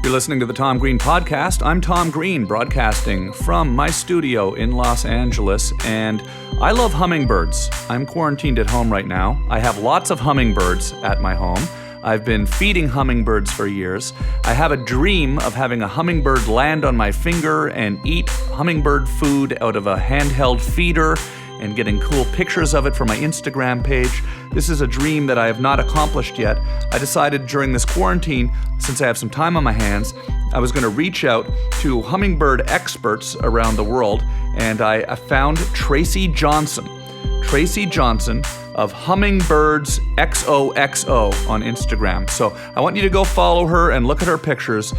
You're listening to the Tom Green Podcast. I'm Tom Green, broadcasting from my studio in Los Angeles, and I love hummingbirds. I'm quarantined at home right now. I have lots of hummingbirds at my home. I've been feeding hummingbirds for years. I have a dream of having a hummingbird land on my finger and eat hummingbird food out of a handheld feeder and getting cool pictures of it for my Instagram page. This is a dream that I have not accomplished yet. I decided during this quarantine, since I have some time on my hands, I was going to reach out to hummingbird experts around the world, and I found Tracy Johnson. Tracy Johnson of Hummingbirds XOXO on Instagram. So I want you to go follow her and look at her pictures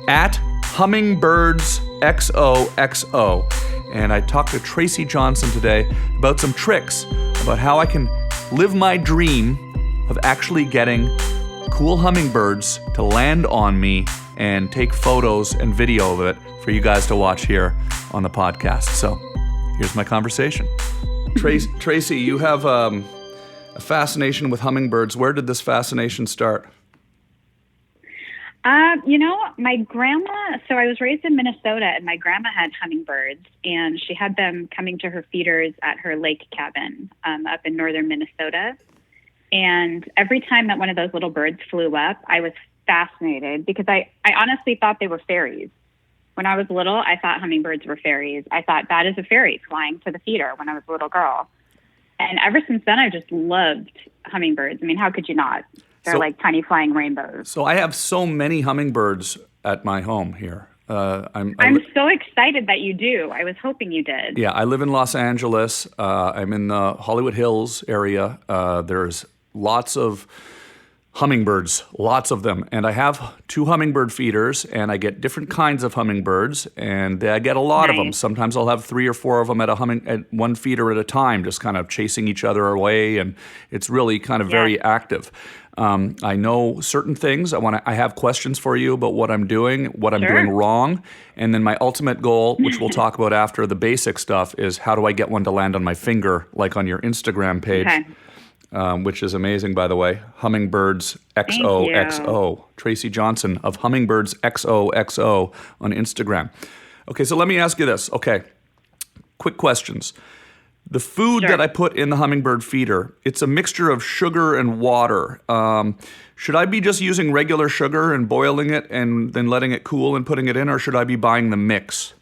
at Hummingbirds XOXO. And I talked to Tracy Johnson today about some tricks about how I can live my dream of actually getting cool hummingbirds to land on me and take photos and video of it for you guys to watch here on the podcast. So here's my conversation. Tracy, you have a fascination with hummingbirds. Where did this fascination start? My grandma, so I was raised in Minnesota, and my grandma had hummingbirds, and she had them coming to her feeders at her lake cabin up in northern Minnesota. And every time that one of those little birds flew up, I was fascinated because I honestly thought they were fairies. When I was little, I thought hummingbirds were fairies. I thought that is a fairy flying to the feeder when I was a little girl. And ever since then, I just loved hummingbirds. I mean, how could you not? They're like tiny flying rainbows. So I have so many hummingbirds at my home here. I'm so excited that you do. I was hoping you did. Yeah, I live in Los Angeles. I'm in the Hollywood Hills area. There's lots of hummingbirds, lots of them. And I have 2 hummingbird feeders, and I get different kinds of hummingbirds, and I get a lot of them. Sometimes I'll have 3 or 4 of them at one feeder at a time, just kind of chasing each other away, and it's really kind of very active. I know certain things. I have questions for you about what I'm doing, what I'm doing wrong, and then my ultimate goal, which we'll talk about after the basic stuff, is how do I get one to land on my finger, like on your Instagram page. Which is amazing, by the way. Hummingbirds XOXO. Tracy Johnson of Hummingbirds XOXO on Instagram. Okay, so let me ask you this. Okay, quick questions. The food that I put in the hummingbird feeder, it's a mixture of sugar and water. Should I be just using regular sugar and boiling it and then letting it cool and putting it in, or should I be buying the mix?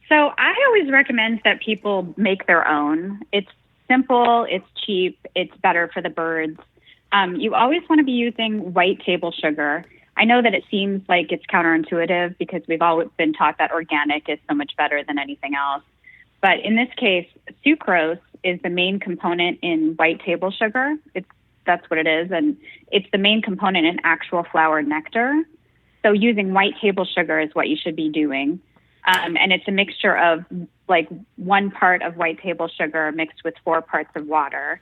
So I always recommend that people make their own. It's simple, it's cheap, it's better for the birds. You always want to be using white table sugar. I know that it seems like it's counterintuitive because we've always been taught that organic is so much better than anything else. But in this case, sucrose is the main component in white table sugar. That's what it is, and it's the main component in actual flower nectar. So using white table sugar is what you should be doing. And it's a mixture of like 1 part of white table sugar mixed with 4 parts of water.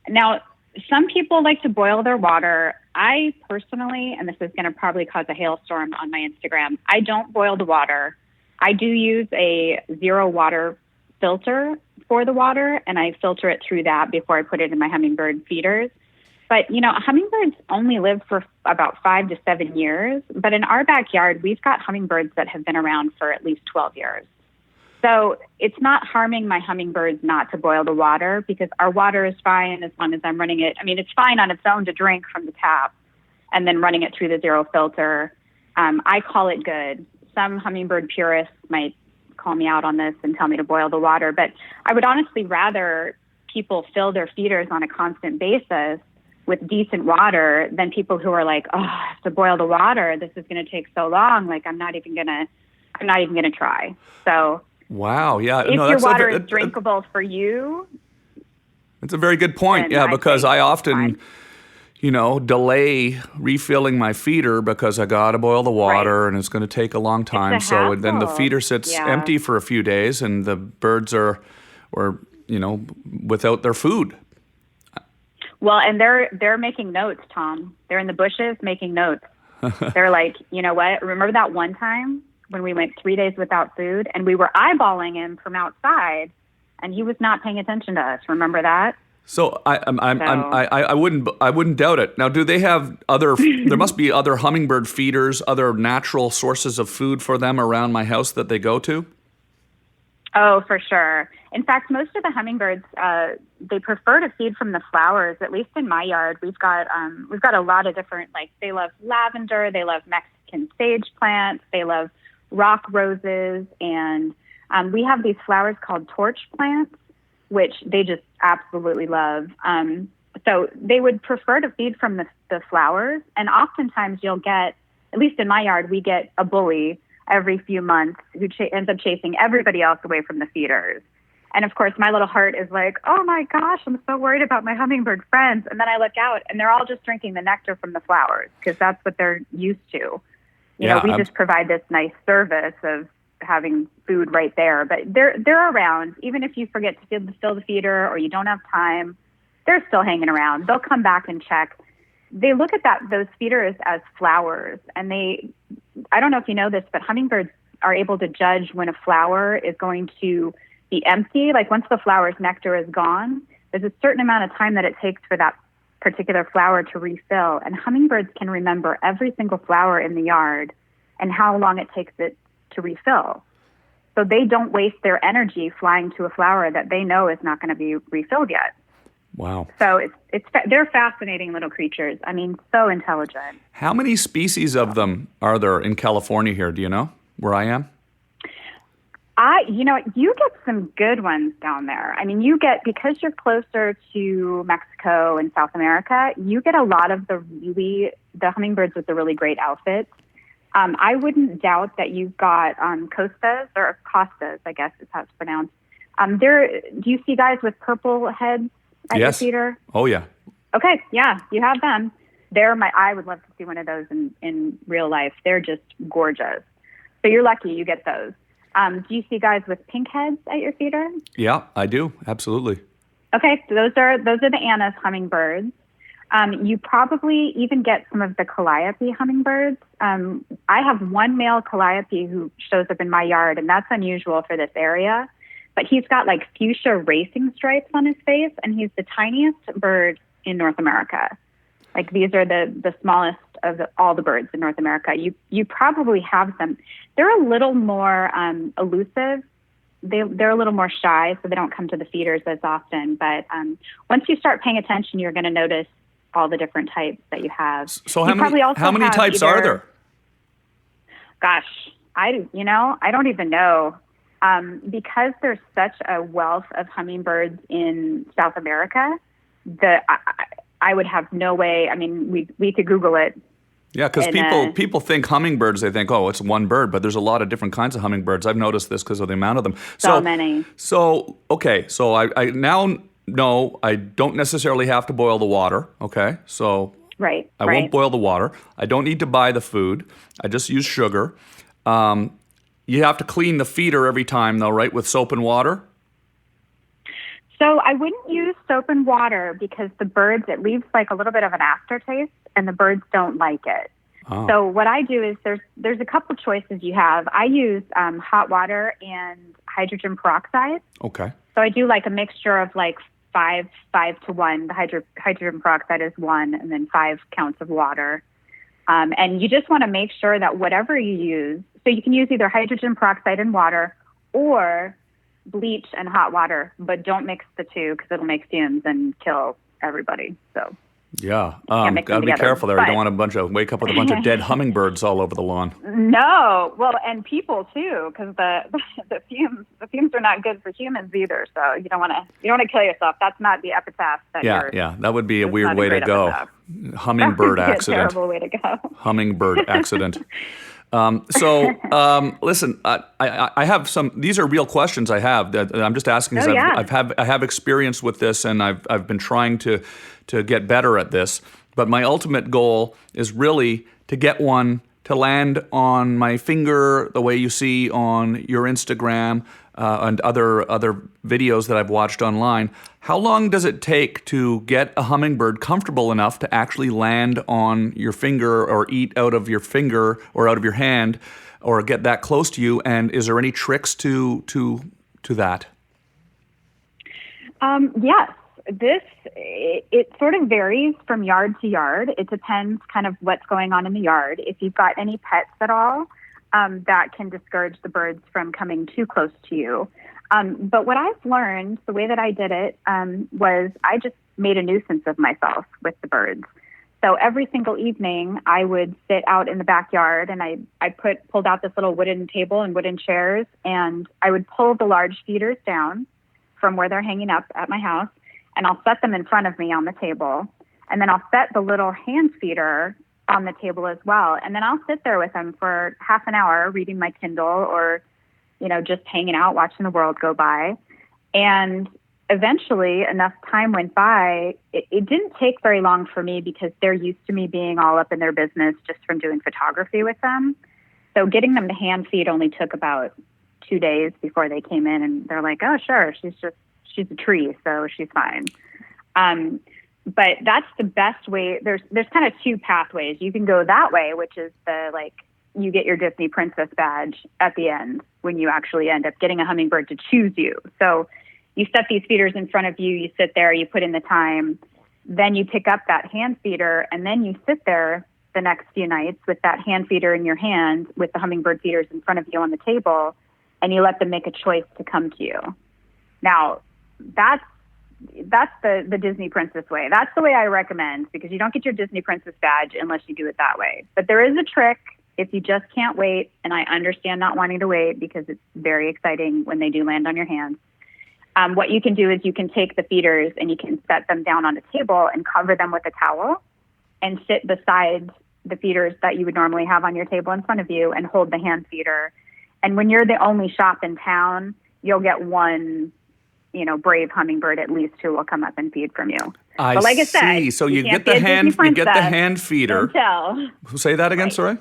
Now, some people like to boil their water. I personally, and this is going to probably cause a hailstorm on my Instagram, I don't boil the water. I do use a 0 water filter for the water, and I filter it through that before I put it in my hummingbird feeders. But, hummingbirds only live for about 5 to 7 years. But in our backyard, we've got hummingbirds that have been around for at least 12 years. So it's not harming my hummingbirds not to boil the water because our water is fine as long as I'm running it. I mean, it's fine on its own to drink from the tap and then running it through the 0 filter. I call it good. Some hummingbird purists might call me out on this and tell me to boil the water. But I would honestly rather people fill their feeders on a constant basis with decent water than people who are like, oh, I have to boil the water. This is going to take so long. Like, I'm not even going to try. So wow, yeah. If your water is drinkable for you. That's a very good point. Yeah, because I often, delay refilling my feeder because I got to boil the water and it's going to take a long time. So then the feeder sits empty for a few days and the birds are without their food. Well, and they're making notes, Tom. They're in the bushes making notes. They're like, you know what? Remember that one time when we went 3 days without food and we were eyeballing him from outside and he was not paying attention to us? Remember that? So I wouldn't doubt it. Now, do they have other? There must be other hummingbird feeders, other natural sources of food for them around my house that they go to. Oh, for sure. In fact, most of the hummingbirds they prefer to feed from the flowers. At least in my yard, we've got a lot of different. Like they love lavender, they love Mexican sage plants, they love rock roses, and we have these flowers called torch plants, which they just absolutely love. So they would prefer to feed from the flowers. And oftentimes you'll get, at least in my yard, we get a bully every few months who ends up chasing everybody else away from the feeders. And of course, my little heart is like, oh my gosh, I'm so worried about my hummingbird friends. And then I look out and they're all just drinking the nectar from the flowers because that's what they're used to. You know, we just provide this nice service of having food right there, but they're around. Even if you forget to fill the feeder or you don't have time, they're still hanging around. They'll come back and check. They look at those feeders as flowers, and I don't know if you know this, but hummingbirds are able to judge when a flower is going to be empty. Like once the flower's nectar is gone, there's a certain amount of time that it takes for that particular flower to refill, and hummingbirds can remember every single flower in the yard and how long it takes it to refill. So they don't waste their energy flying to a flower that they know is not going to be refilled yet. Wow. So they're fascinating little creatures. I mean, so intelligent. How many species of them are there in California here? Do you know where I am? You get some good ones down there. I mean, because you're closer to Mexico and South America, you get a lot of the hummingbirds with the really great outfits. I wouldn't doubt that you've got costas, I guess is how it's pronounced. Do you see guys with purple heads at your feeder? Oh, yeah. Okay, yeah, you have them. I would love to see one of those in real life. They're just gorgeous. So you're lucky you get those. Do you see guys with pink heads at your feeder? Yeah, I do. Absolutely. Okay, so those are the Anna's hummingbirds. You probably even get some of the calliope hummingbirds. I have one male calliope who shows up in my yard, and that's unusual for this area. But he's got like fuchsia racing stripes on his face, and he's the tiniest bird in North America. Like these are the smallest of all the birds in North America. You probably have them. They're a little more elusive. They're a little more shy, so they don't come to the feeders as often. But once you start paying attention, you're going to notice all the different types that you have. So how many types are there? Gosh, I don't even know. Because there's such a wealth of hummingbirds in South America, I would have no way. I mean, we could Google it. Yeah, because people think hummingbirds, they think, oh, it's one bird, but there's a lot of different kinds of hummingbirds. I've noticed this because of the amount of them. So many. So, okay, so I now know I don't necessarily have to boil the water, okay? So I won't boil the water. I don't need to buy the food. I just use sugar. You have to clean the feeder every time, though, right, with soap and water? So I wouldn't use soap and water because it leaves like a little bit of an aftertaste, and the birds don't like it. Oh. So what I do is there's a couple choices you have. I use hot water and hydrogen peroxide. Okay. So I do like a mixture of like 5 to 1. The hydrogen peroxide is 1, and then 5 counts of water. And you just want to make sure that whatever you use, so you can use either hydrogen peroxide and water or bleach and hot water, but don't mix the two because it'll make fumes and kill everybody. So yeah, gotta be careful there. You don't want wake up with a bunch of dead hummingbirds all over the lawn. No, well, and people too, because the fumes are not good for humans either. So you don't want to kill yourself. That's not the epitaph. That would be a weird way to go. Epitaph. Hummingbird accident. A terrible way to go. Hummingbird accident. Listen, I have some. These are real questions I have that I'm just asking because I have experience with this, and I've been trying to get better at this. But my ultimate goal is really to get one to land on my finger, the way you see on your Instagram and other videos that I've watched online. How long does it take to get a hummingbird comfortable enough to actually land on your finger or eat out of your finger or out of your hand or get that close to you? And is there any tricks to that? Yes. it sort of varies from yard to yard. It depends kind of what's going on in the yard. If you've got any pets at all, that can discourage the birds from coming too close to you. But what I've learned, the way that I did it, was I just made a nuisance of myself with the birds. So every single evening, I would sit out in the backyard, and I pulled out this little wooden table and wooden chairs, and I would pull the large feeders down from where they're hanging up at my house, and I'll set them in front of me on the table. And then I'll set the little hand feeder on the table as well. And then I'll sit there with them for half an hour reading my Kindle or, just hanging out, watching the world go by. And eventually enough time went by, it didn't take very long for me because they're used to me being all up in their business just from doing photography with them. So getting them to hand feed only took about 2 days before they came in, and they're like, oh, sure, she's a tree, so she's fine. But that's the best way. There's kind of two pathways. You can go that way, which is you get your Disney princess badge at the end when you actually end up getting a hummingbird to choose you. So you set these feeders in front of you, you sit there, you put in the time, then you pick up that hand feeder, and then you sit there the next few nights with that hand feeder in your hand with the hummingbird feeders in front of you on the table, and you let them make a choice to come to you. Now, that's the Disney princess way. That's the way I recommend, because you don't get your Disney princess badge unless you do it that way. But there is a trick if you just can't wait, and I understand not wanting to wait because it's very exciting when they do land on your hands. What you can do is you can take the feeders and you can set them down on a table and cover them with a towel and sit beside the feeders that you would normally have on your table in front of you and hold the hand feeder. And when you're the only shop in town, you'll get one, brave hummingbird at least who will come up and feed from you. But like I said, so you get the hand feeder. Say that again, sorry?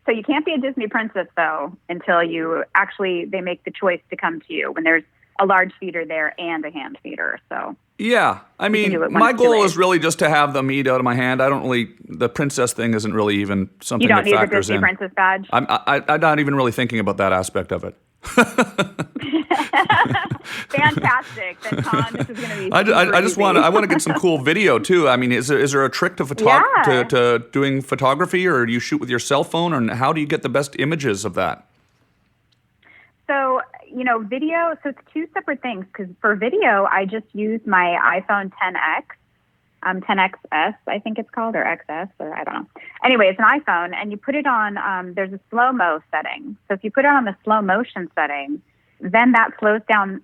So you can't be a Disney princess though until they make the choice to come to you when there's a large feeder there and a hand feeder. So yeah, I mean, my goal is really just to have them eat out of my hand. The princess thing isn't really even something that factors in. You don't need the Disney princess badge? I'm not even really thinking about that aspect of it. Fantastic. Then Tom, this is going to be I just want to get some cool video too. I mean, is there a trick to doing photography, or do you shoot with your cell phone, or how do you get the best images of that? So, video, so it's two separate things, because for video, I just use my iPhone 10X, 10XS, I think it's called, or XS, or I don't know. Anyway, it's an iPhone, and you put it on, there's a slow-mo setting. So if you put it on the slow motion setting, then that slows down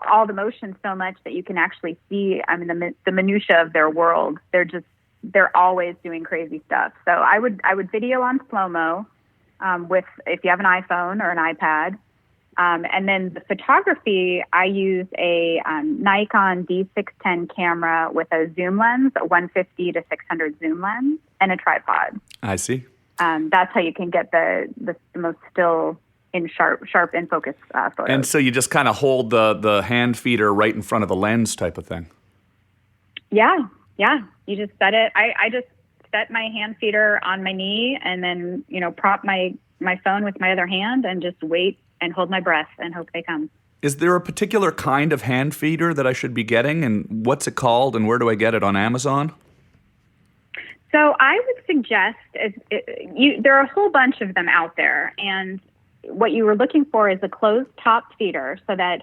all the motion so much that you can actually see, the minutia of their world. They're always doing crazy stuff. So I would video on slow-mo if you have an iPhone or an iPad. And then the photography, I use a Nikon D610 camera with a zoom lens, a 150 to 600 zoom lens, and a tripod. I see. That's how you can get the most still in sharp in focus photos. And so you just kind of hold the hand feeder right in front of the lens type of thing. Yeah. You just set it. I just set my hand feeder on my knee and then, prop my phone with my other hand and just wait and hold my breath and hope they come. Is there a particular kind of hand feeder that I should be getting, and what's it called, and where do I get it on Amazon? So I would suggest there are a whole bunch of them out there, and what you were looking for is a closed top feeder so that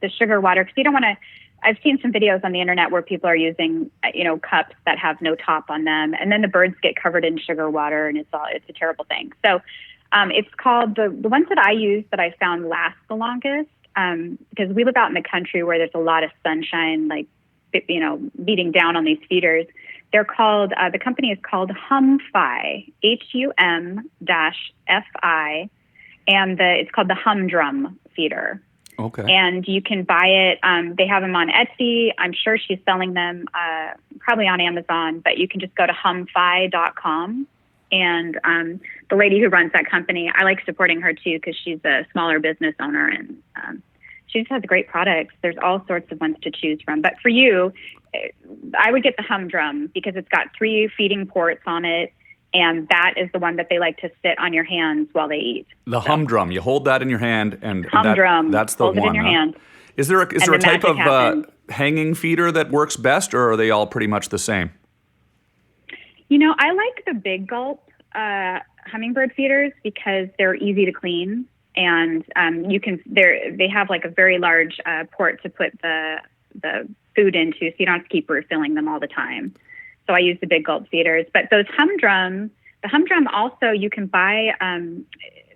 the sugar water, because you don't want to. I've seen some videos on the internet where people are using, cups that have no top on them, and then the birds get covered in sugar water, and it's a terrible thing. So it's called the ones that I use that I found last the longest, because we live out in the country where there's a lot of sunshine, beating down on these feeders. They're called, the company is called Humfi, HUM-FI, and it's called the Humdrum feeder. Okay. And you can buy it. They have them on Etsy. I'm sure she's selling them probably on Amazon, but you can just go to humfi.com. And the lady who runs that company, I like supporting her too because she's a smaller business owner and she just has great products. There's all sorts of ones to choose from. But for you, I would get the Humdrum because it's got 3 feeding ports on it. And that is the one that they like to sit on your hands while they eat. The Humdrum. You hold that in your hand, and Humdrum. that's the hold one. Hold it in your hand. Is there a type of hanging feeder that works best, or are they all pretty much the same? I like the big gulp hummingbird feeders because they're easy to clean, and they have like a very large port to put the food into, so you don't have to keep refilling them all the time. So I use the big gulp feeders. But those the humdrum also you can buy.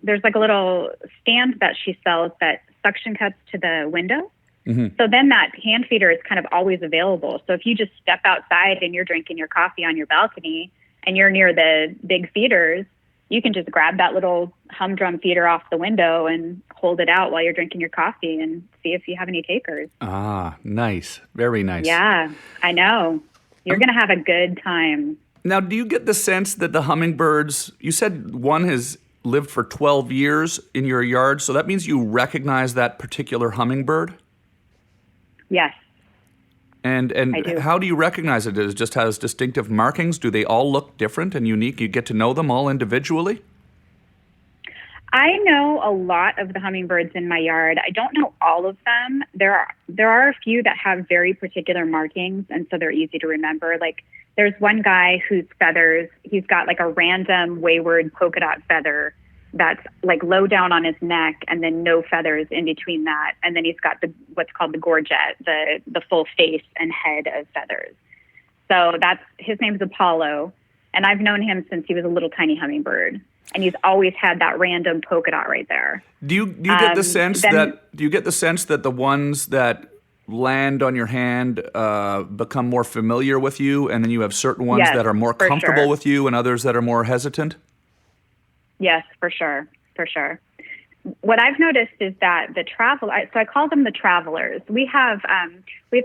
There's like a little stand that she sells that suction cups to the window. Mm-hmm. So then that hand feeder is kind of always available. So if you just step outside and you're drinking your coffee on your balcony and you're near the big feeders, you can just grab that little humdrum feeder off the window and hold it out while you're drinking your coffee and see if you have any takers. Ah, nice. Very nice. Yeah, I know. You're going to have a good time. Now, do you get the sense that the hummingbirds, you said one has lived for 12 years in your yard, so that means you recognize that particular hummingbird? Yes. And how do you recognize it? It just has distinctive markings? Do they all look different and unique? You get to know them all individually? I know a lot of the hummingbirds in my yard. I don't know all of them. There are a few that have very particular markings, and so they're easy to remember. Like there's one guy whose feathers, he's got like a random wayward polka dot feather that's like low down on his neck and then no feathers in between that. And then he's got what's called the gorget, the full face and head of feathers. So his name's Apollo. And I've known him since he was a little tiny hummingbird. And he's always had that random polka dot right there. Do you get the sense that the ones that land on your hand become more familiar with you, and then you have certain ones that are more comfortable with you and others that are more hesitant? Yes, for sure. For sure. What I've noticed is that so I call them the travelers. We have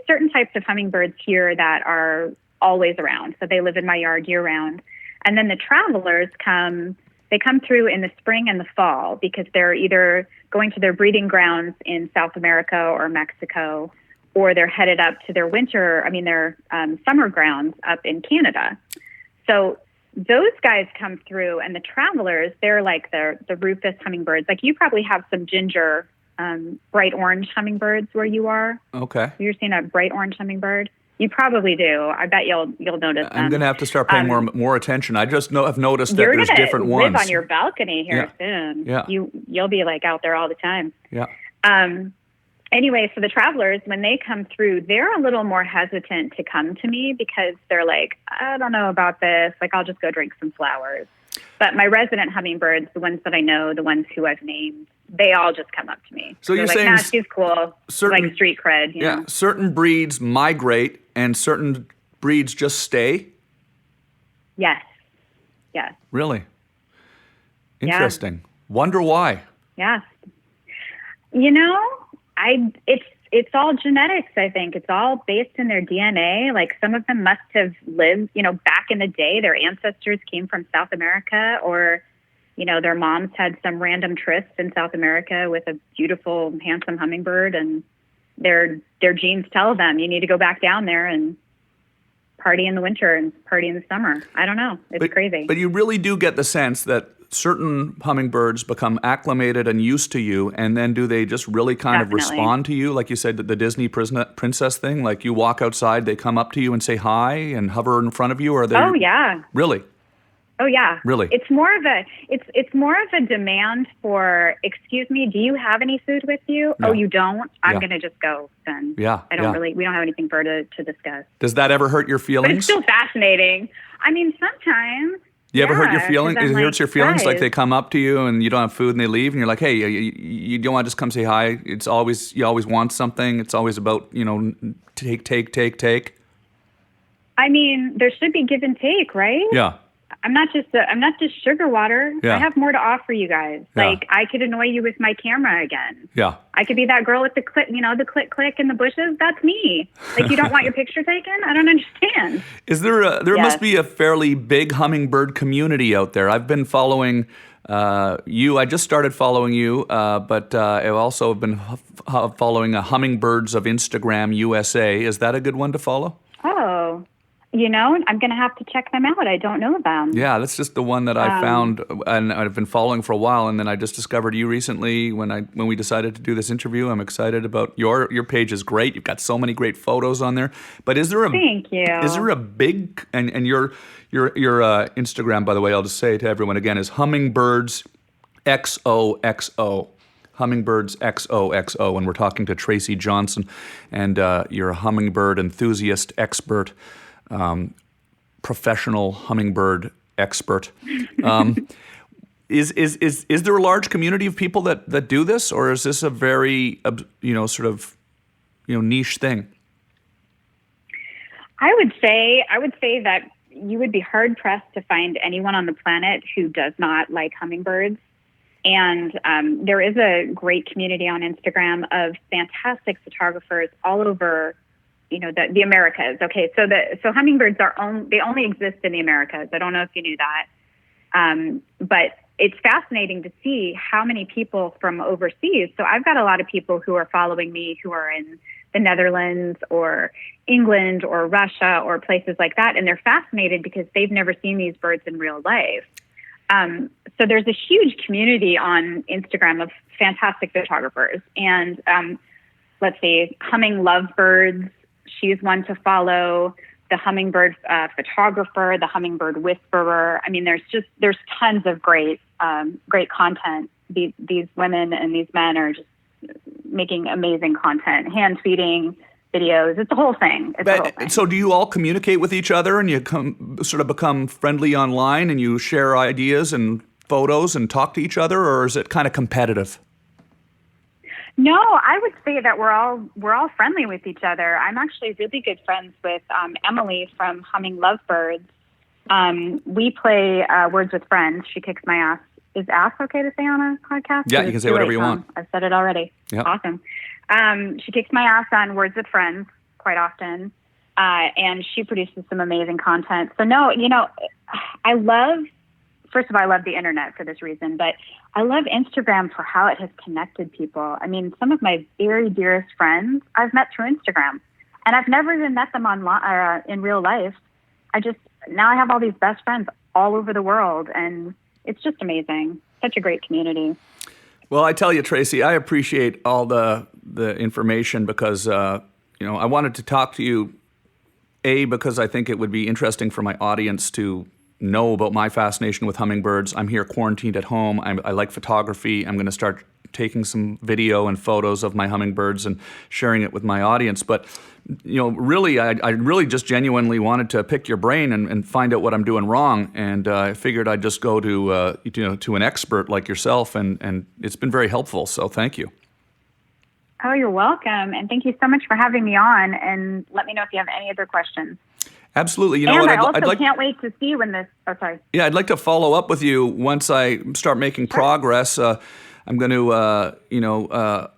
certain types of hummingbirds here that are always around. So they live in my yard year round. And then the travelers come through in the spring and the fall because they're either going to their breeding grounds in South America or Mexico, or they're headed up to their summer grounds up in Canada. So those guys come through, and the travelers, they're like the rufous hummingbirds. Like you probably have some ginger, bright orange hummingbirds where you are. Okay. You're seeing a bright orange hummingbird. You probably do. I bet you'll notice them. I'm going to have to start paying more attention. I just have noticed that there's different ones. You're going to live on your balcony here soon. Yeah. You'll be like out there all the time. Yeah. Anyway, so the travelers, when they come through, they're a little more hesitant to come to me because they're like, I don't know about this. Like, I'll just go drink some flowers. But my resident hummingbirds, the ones that I know, the ones who I've named, they all just come up to me. So you're like, saying, nah, she's cool. Like street cred. You know? Certain breeds migrate and certain breeds just stay? Yes. Really? Interesting. Yeah. Wonder why. Yeah. It's all genetics, I think. It's all based in their DNA. Like some of them must have lived, back in the day, their ancestors came from South America, or, their moms had some random tryst in South America with a beautiful, handsome hummingbird, and their genes tell them you need to go back down there and party in the winter and party in the summer. I don't know. It's crazy. But you really do get the sense that certain hummingbirds become acclimated and used to you, and then do they just really kind of respond to you? Like you said, the Disney princess thing, like you walk outside, they come up to you and say hi and hover in front of you? Or are they? Oh, yeah. Really? Oh, yeah. Really? It's more of a demand for, excuse me, do you have any food with you? Yeah. Oh, you don't? I'm going to just go then. Yeah. We don't have anything further to discuss. Does that ever hurt your feelings? But it's still fascinating. I mean, sometimes. You ever hurt your feelings? It hurts your feelings, guys. like they come up to you and you don't have food and they leave, and you're like, hey, you don't want to just come say hi. You always want something. It's always about, take. I mean, there should be give and take, right? Yeah. I'm not just sugar water. Yeah. I have more to offer you guys. Yeah. Like I could annoy you with my camera again. Yeah. I could be that girl with the click, the click in the bushes. That's me. Like you don't want your picture taken? I don't understand. Is there must be a fairly big hummingbird community out there. I've been following you. I just started following you, but I've also been following Hummingbirds of Instagram USA. Is that a good one to follow? Oh. I'm going to have to check them out. I don't know them. Yeah, that's just the one that I found, and I've been following for a while, and then I just discovered you recently when we decided to do this interview. I'm excited about your page is great. You've got so many great photos on there. But is there a Thank you. Is there a big and your Instagram, by the way, I'll just say it to everyone again, is Hummingbirds XOXO. Hummingbirds XOXO, and we're talking to Tracy Johnson, and you're a hummingbird enthusiast expert. Professional hummingbird expert. Is there a large community of people that do this, or is this a very niche thing? I would say that you would be hard pressed to find anyone on the planet who does not like hummingbirds. And there is a great community on Instagram of fantastic photographers all over the Americas. Okay, so hummingbirds they only exist in the Americas. I don't know if you knew that, but it's fascinating to see how many people from overseas. So I've got a lot of people who are following me who are in the Netherlands or England or Russia or places like that, and they're fascinated because they've never seen these birds in real life. So there's a huge community on Instagram of fantastic photographers, and let's see, Humming Lovebirds. She's one to follow. The hummingbird photographer, the hummingbird whisperer. I mean, there's tons of great content. These women and these men are just making amazing content, hand feeding videos. It's a whole thing. So do you all communicate with each other and you become friendly online and you share ideas and photos and talk to each other, or is it kind of competitive? No, I would say that we're all friendly with each other. I'm actually really good friends with Emily from Humming Lovebirds. We play Words with Friends. She kicks my ass. Is ass okay to say on a podcast? Yeah, you can say whatever you want. I've said it already. Yep. Awesome. She kicks my ass on Words with Friends quite often, and she produces some amazing content. So no, first of all, I love the internet for this reason, but I love Instagram for how it has connected people. I mean, some of my very dearest friends I've met through Instagram, and I've never even met them online in real life. Now I have all these best friends all over the world, and it's just amazing. Such a great community. Well, I tell you, Tracy, I appreciate all the information because I wanted to talk to you, because I think it would be interesting for my audience to know about my fascination with hummingbirds. I'm here quarantined at home. I like photography. I'm going to start taking some video and photos of my hummingbirds and sharing it with my audience. But really, I really just genuinely wanted to pick your brain and find out what I'm doing wrong. And I figured I'd just go to an expert like yourself, and it's been very helpful. So thank you. Oh, you're welcome, and thank you so much for having me on. And let me know if you have any other questions. Absolutely. I also can't wait to see when this. Oh, sorry. Yeah, I'd like to follow up with you once I start making progress. I'm going to,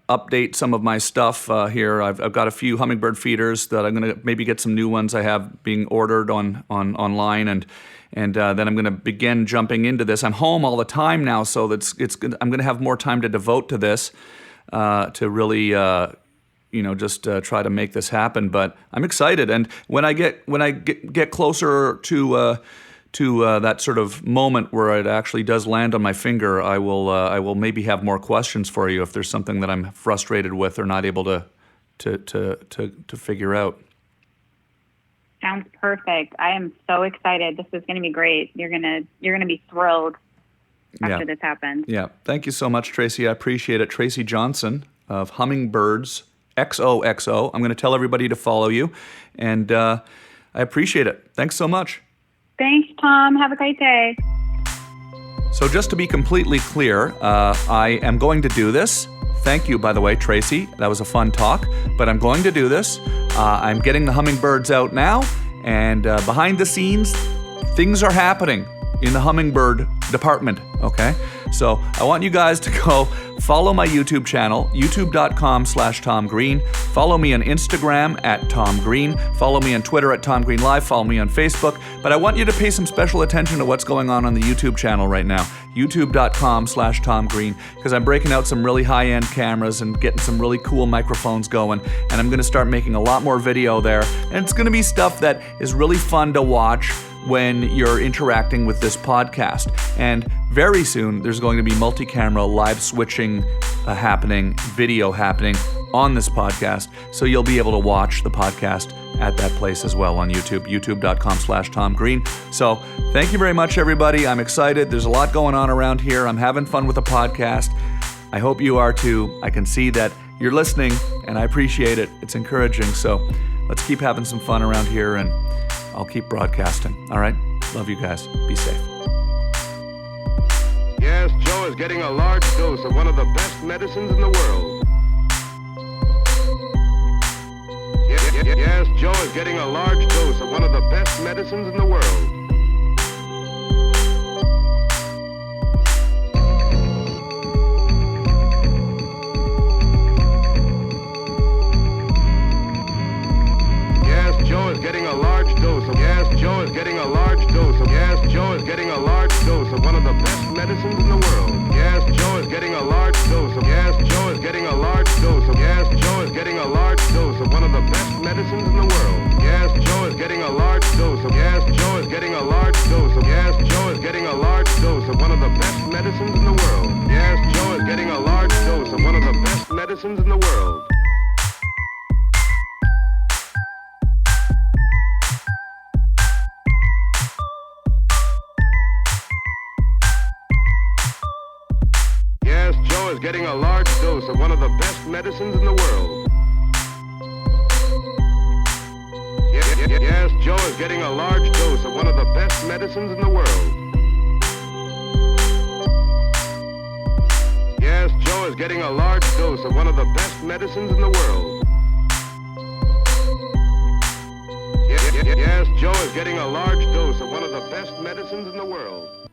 update some of my stuff here. I've got a few hummingbird feeders that I'm going to maybe get some new ones I have being ordered online, and then I'm going to begin jumping into this. I'm home all the time now, so I'm going to have more time to devote to this to really. Try to make this happen. But I'm excited, and when I get closer to that sort of moment where it actually does land on my finger, I will maybe have more questions for you if there's something that I'm frustrated with or not able to figure out. Sounds perfect. I am so excited. This is going to be great. You're gonna be thrilled after this happens. Yeah. Thank you so much, Tracy. I appreciate it. Tracy Johnson of Hummingbirds XOXO. I'm going to tell everybody to follow you, and I appreciate it. Thanks so much. Thanks, Tom. Have a great day. So just to be completely clear, I am going to do this. Thank you, by the way, Tracy. That was a fun talk, but I'm going to do this. I'm getting the hummingbirds out now, and behind the scenes, things are happening. in the hummingbird department, okay? So I want you guys to go follow my YouTube channel, youtube.com/Tom Green. Follow me on Instagram at Tom Green. Follow me on Twitter at Tom Green Live. Follow me on Facebook. But I want you to pay some special attention to what's going on the YouTube channel right now, youtube.com/Tom Green, because I'm breaking out some really high-end cameras and getting some really cool microphones going. And I'm going to start making a lot more video there. And it's going to be stuff that is really fun to watch when you're interacting with this podcast. And very soon, there's going to be multi-camera live switching happening, video happening on this podcast. So you'll be able to watch the podcast at that place as well on YouTube, youtube.com/Tom Green. So thank you very much, everybody. I'm excited. There's a lot going on around here. I'm having fun with the podcast. I hope you are too. I can see that you're listening, and I appreciate it. It's encouraging. So let's keep having some fun around here, and I'll keep broadcasting. All right? Love you guys. Be safe. Yes, Joe is getting a large dose of one of the best medicines in the world. Yes, Joe is getting a large dose of one of the best medicines in the world. Joe is getting a large dose of Joe is getting a large dose of Joe is getting a large dose of one of the best medicines in the world. Joe is getting a large dose of Joe is getting a large dose of Joe is getting a large dose of one of the best medicines in the world. Joe is getting a large dose of Joe is getting a large dose of Joe is getting a large dose of one of the best medicines in the world. Joe is getting a large dose of one of the best medicines in the world. Joe is getting a large dose of one of the best medicines in the world. Yes, Joe is getting a large dose of one of the best medicines in the world. Yes, Joe is getting a large dose of one of the best medicines in the world. Yes, Joe is getting a large dose of one of the best medicines in the world.